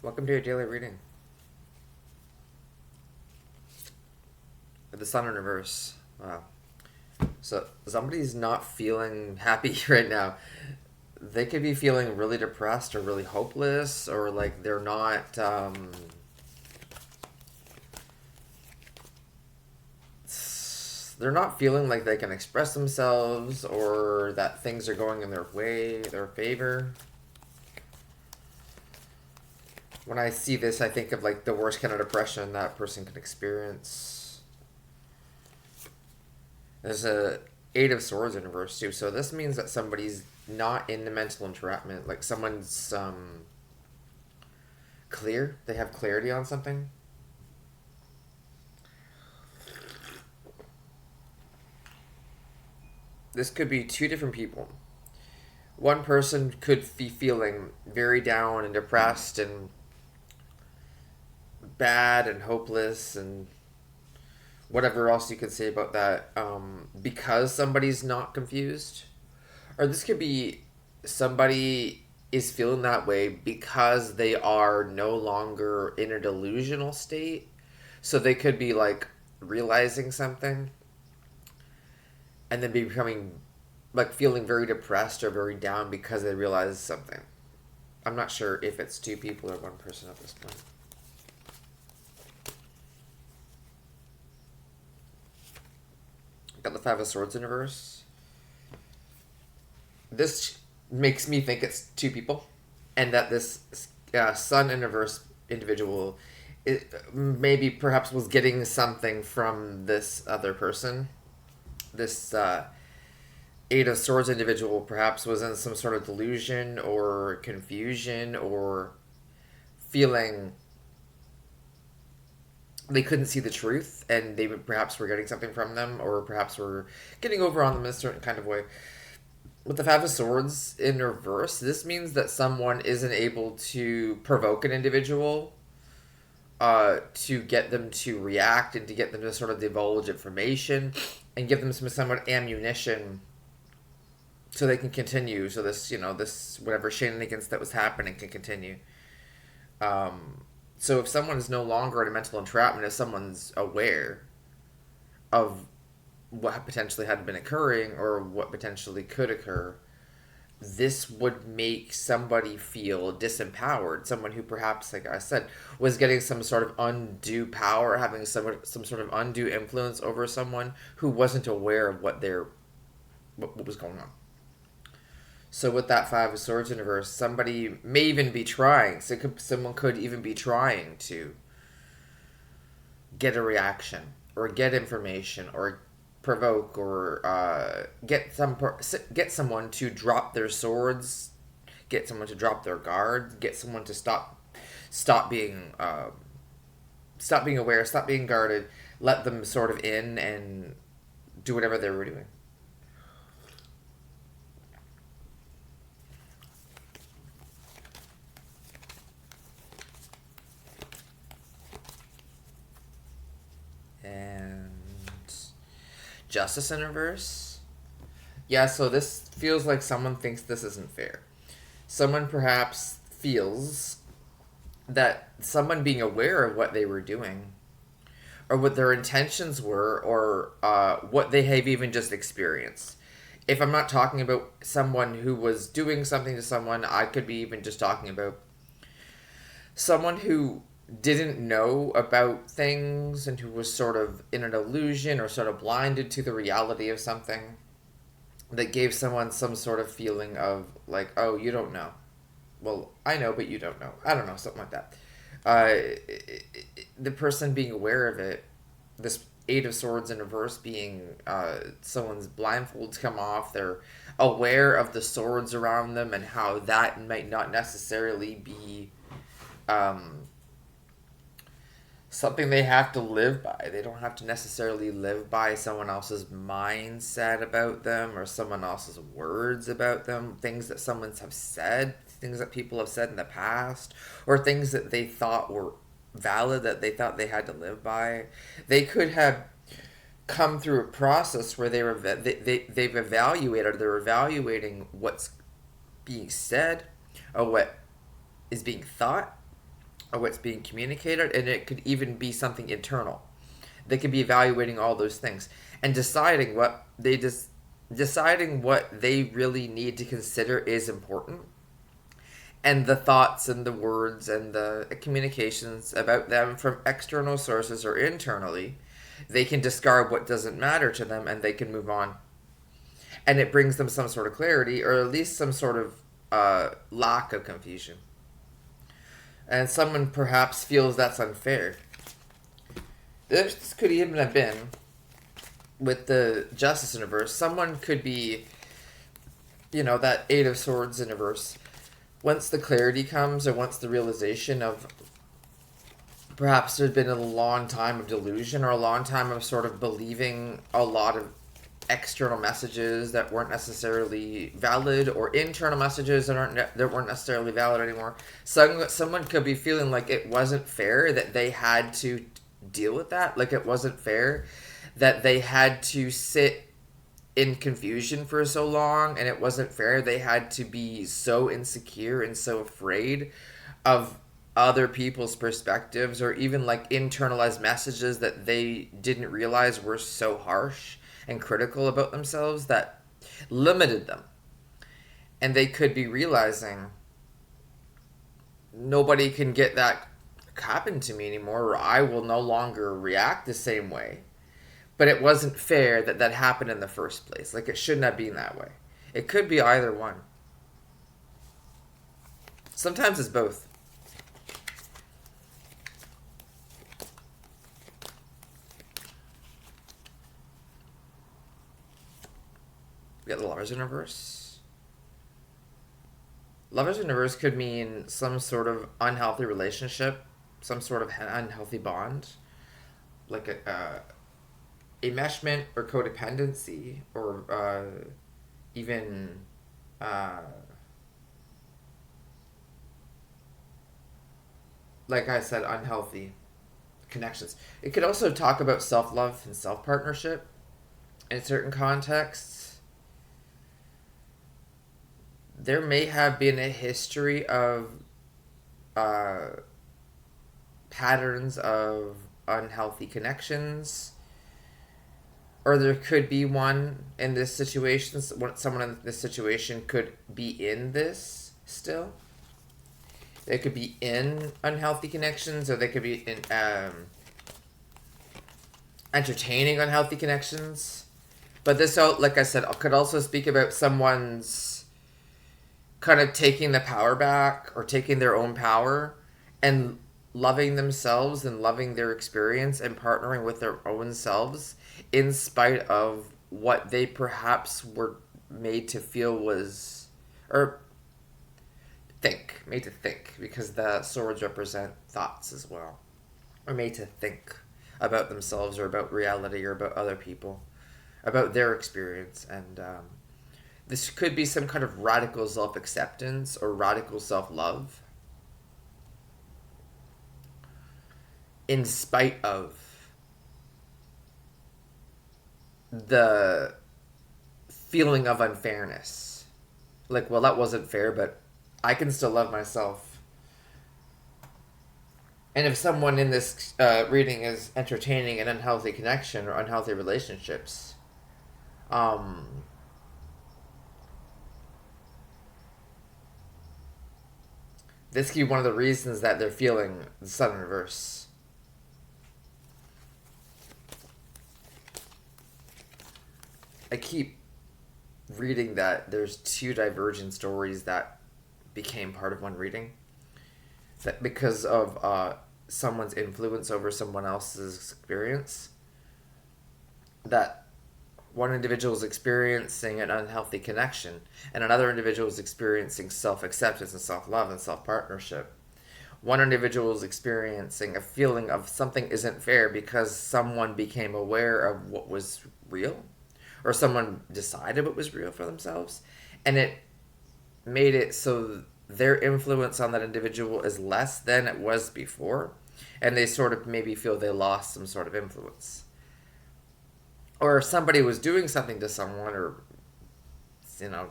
Welcome to your daily reading. The Sun in reverse. Wow. So somebody's not feeling happy right now. They could be feeling really depressed or really hopeless, or like they're not feeling like they can express themselves or that things are going in their way, their favor. When I see this, I think of like the worst kind of depression that person can experience. There's a Eight of Swords in reverse too, so this means that somebody's not in the mental entrapment. Like someone's clear. They have clarity on something. This could be two different people. One person could be feeling very down and depressed and bad and hopeless and whatever else you could say about that, because somebody's not confused. Or this could be somebody is feeling that way because they are no longer in a delusional state. So they could be like realizing something and then be becoming like feeling very depressed or very down because they realize something. I'm not sure if it's two people or one person at this point. Got the Five of Swords in reverse. This makes me think it's two people, and that this Sun in reverse individual maybe perhaps was getting something from this other person. This Eight of Swords individual perhaps was in some sort of delusion or confusion or feeling they couldn't see the truth and they perhaps were getting something from them or perhaps were getting over on them in a certain kind of way. With the Five of Swords in reverse, this means that someone isn't able to provoke an individual to get them to react and to get them to sort of divulge information and give them some somewhat ammunition so they can continue. So this whatever shenanigans that was happening can continue. So if someone's no longer in a mental entrapment, if someone's aware of what potentially had been occurring or what potentially could occur, this would make somebody feel disempowered. Someone who perhaps, like I said, was getting some sort of undue power, having some sort of undue influence over someone who wasn't aware of what was going on. So with that Five of Swords in reverse, somebody may even be trying. Someone could even be trying to get a reaction or get information or provoke or get someone to drop their swords, get someone to drop their guard, get someone to stop being aware, stop being guarded, let them sort of in and do whatever they were doing. And Justice in reverse. Yeah, so this feels like someone thinks this isn't fair. Someone perhaps feels that someone being aware of what they were doing or what their intentions were or what they have even just experienced. If I'm not talking about someone who was doing something to someone, I could be even just talking about someone who didn't know about things and who was sort of in an illusion or sort of blinded to the reality of something that gave someone some sort of feeling of like, oh, you don't know. Well, I know, but you don't know. I don't know, something like that. The person being aware of it, this Eight of Swords in reverse being someone's blindfolds come off, they're aware of the swords around them and how that might not necessarily be um, something they have to live by. They don't have to necessarily live by someone else's mindset about them or someone else's words about them, things that someone's have said, things that people have said in the past, or things that they thought were valid that they thought they had to live by. They could have come through a process where they've evaluated, they're evaluating what's being said or what is being thought or what's being communicated, and it could even be something internal. They could be evaluating all those things and deciding what they really need to consider is important, and the thoughts and the words and the communications about them from external sources or internally, they can discard what doesn't matter to them and they can move on. And it brings them some sort of clarity, or at least some sort of lack of confusion. And someone perhaps feels that's unfair. This could even have been with the Justice universe. Someone could be, that Eight of Swords universe. Once the clarity comes, or once the realization of perhaps there's been a long time of delusion, or a long time of sort of believing a lot of external messages that weren't necessarily valid, or internal messages that weren't necessarily valid anymore. Someone could be feeling like it wasn't fair that they had to deal with that. Like it wasn't fair that they had to sit in confusion for so long, and it wasn't fair they had to be so insecure and so afraid of other people's perspectives, or even like internalized messages that they didn't realize were so harsh and critical about themselves that limited them. And they could be realizing nobody can get that happen to me anymore, or I will no longer react the same way. But it wasn't fair that that happened in the first place. Like, it shouldn't have been that way. It could be either one. Sometimes it's both. We got the Lovers universe. Lovers universe could mean some sort of unhealthy relationship, some sort of unhealthy bond, like a enmeshment or codependency, or even like I said, unhealthy connections. It could also talk about self-love and self-partnership in certain contexts. There may have been a history of uh, patterns of unhealthy connections, or there could be one in this situation. Someone in this situation could be in this still. They could be in unhealthy connections, or they could be in entertaining unhealthy connections. But this, like I said, could also speak about someone's kind of taking the power back, or taking their own power and loving themselves and loving their experience and partnering with their own selves in spite of what they perhaps were made to feel was, or made to think, because the swords represent thoughts as well, or made to think about themselves, or about reality, or about other people, about their experience. And this could be some kind of radical self-acceptance or radical self-love in spite of the feeling of unfairness. Like, well, that wasn't fair, but I can still love myself. And if someone in this reading is entertaining an unhealthy connection or unhealthy relationships, this could be one of the reasons that they're feeling the Sun in reverse. I keep reading that there's two divergent stories that became part of one reading. That because of someone's influence over someone else's experience, that one individual is experiencing an unhealthy connection, and another individual is experiencing self-acceptance and self-love and self-partnership. One individual is experiencing a feeling of something isn't fair because someone became aware of what was real, or someone decided what was real for themselves, and it made it so their influence on that individual is less than it was before, and they sort of maybe feel they lost some sort of influence. Or if somebody was doing something to someone, or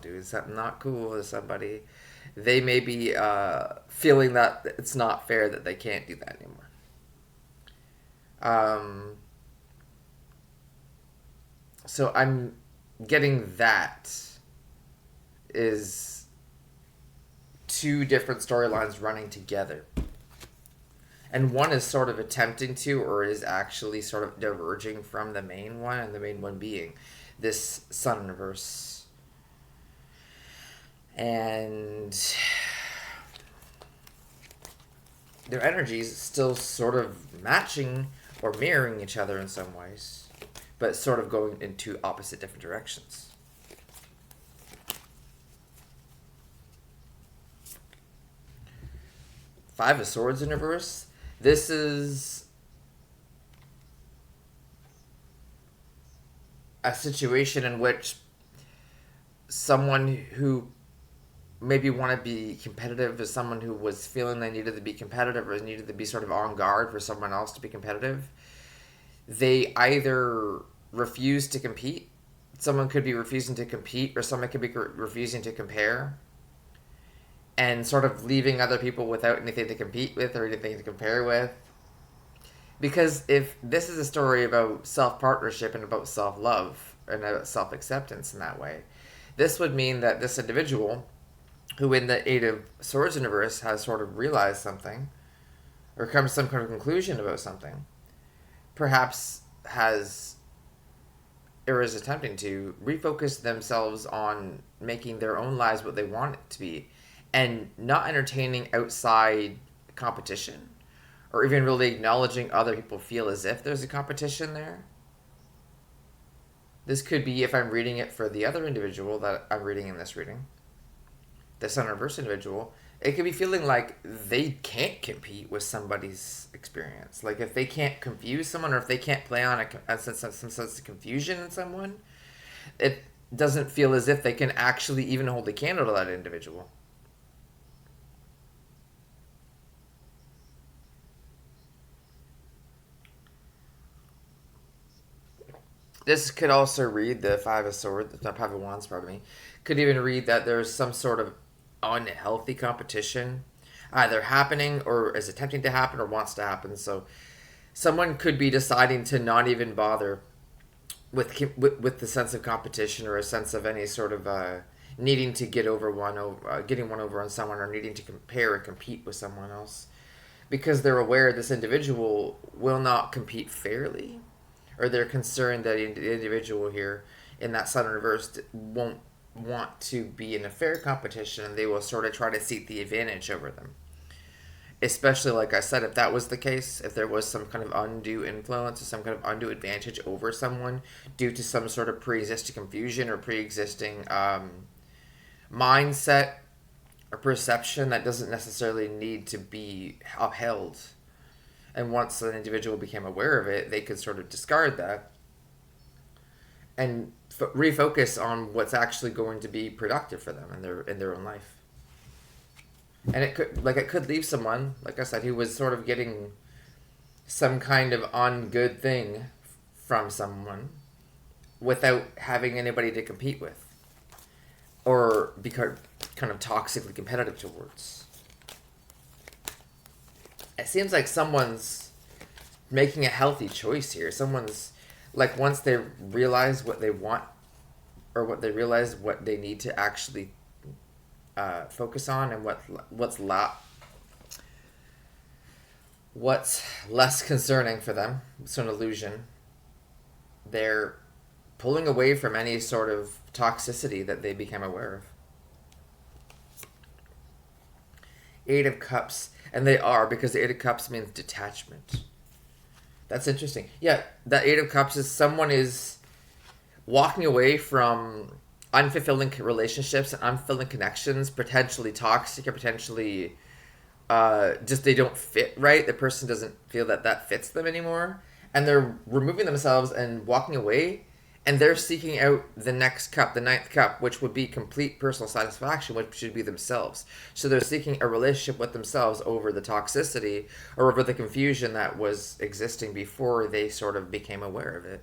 doing something not cool to somebody, they may be feeling that it's not fair that they can't do that anymore. Um, so I'm getting that is two different storylines running together. And one is sort of attempting to, or is actually sort of diverging from the main one, and the main one being this Sun universe. And their energies still sort of matching or mirroring each other in some ways, but sort of going into opposite different directions. Five of Swords universe. This is a situation in which someone who maybe want to be competitive is someone who was feeling they needed to be competitive or needed to be sort of on guard for someone else to be competitive. They either refuse to compete. Someone could be refusing to compete, or someone could be refusing to compare, and sort of leaving other people without anything to compete with or anything to compare with. Because if this is a story about self-partnership and about self-love and about self-acceptance in that way, this would mean that this individual, who in the Eight of Swords universe has sort of realized something, or come to some kind of conclusion about something, perhaps has, or is attempting to, refocus themselves on making their own lives what they want it to be, and not entertaining outside competition, or even really acknowledging other people feel as if there's a competition there. This could be, if I'm reading it for the other individual that I'm reading in this reading, the Sun reverse individual, it could be feeling like they can't compete with somebody's experience. Like if they can't confuse someone, or if they can't play on some sense of confusion in someone, it doesn't feel as if they can actually even hold a candle to that individual. This could also read the Five of Swords, not Five of Wands, pardon me. Could even read that there's some sort of unhealthy competition either happening or is attempting to happen or wants to happen. So someone could be deciding to not even bother with the sense of competition, or a sense of any sort of needing to getting one over on someone, or needing to compare or compete with someone else, because they're aware this individual will not compete fairly, or they're concerned that the individual here in that Sun reverse won't want to be in a fair competition, and they will sort of try to seek the advantage over them. Especially, like I said, if that was the case, if there was some kind of undue influence or some kind of undue advantage over someone due to some sort of pre-existing confusion or pre-existing mindset or perception that doesn't necessarily need to be upheld. And once an individual became aware of it, they could sort of discard that and refocus on what's actually going to be productive for them in their own life. And it could leave someone, like I said, who was sort of getting some kind of ungood thing from someone without having anybody to compete with, or be kind of toxically competitive towards. It seems like someone's making a healthy choice here. Someone's, like, once they realize what they want, or what they realize what they need to actually focus on, and what's less concerning for them, it's an illusion. They're pulling away from any sort of toxicity that they became aware of. Eight of Cups, and they are, because the Eight of Cups means detachment. That's interesting. Yeah, that Eight of Cups is someone is walking away from unfulfilling relationships and unfulfilling connections, potentially toxic or potentially just they don't fit right. The person doesn't feel that fits them anymore, and they're removing themselves and walking away, and they're seeking out the next cup, the ninth cup, which would be complete personal satisfaction, which should be themselves. So they're seeking a relationship with themselves over the toxicity or over the confusion that was existing before they sort of became aware of it.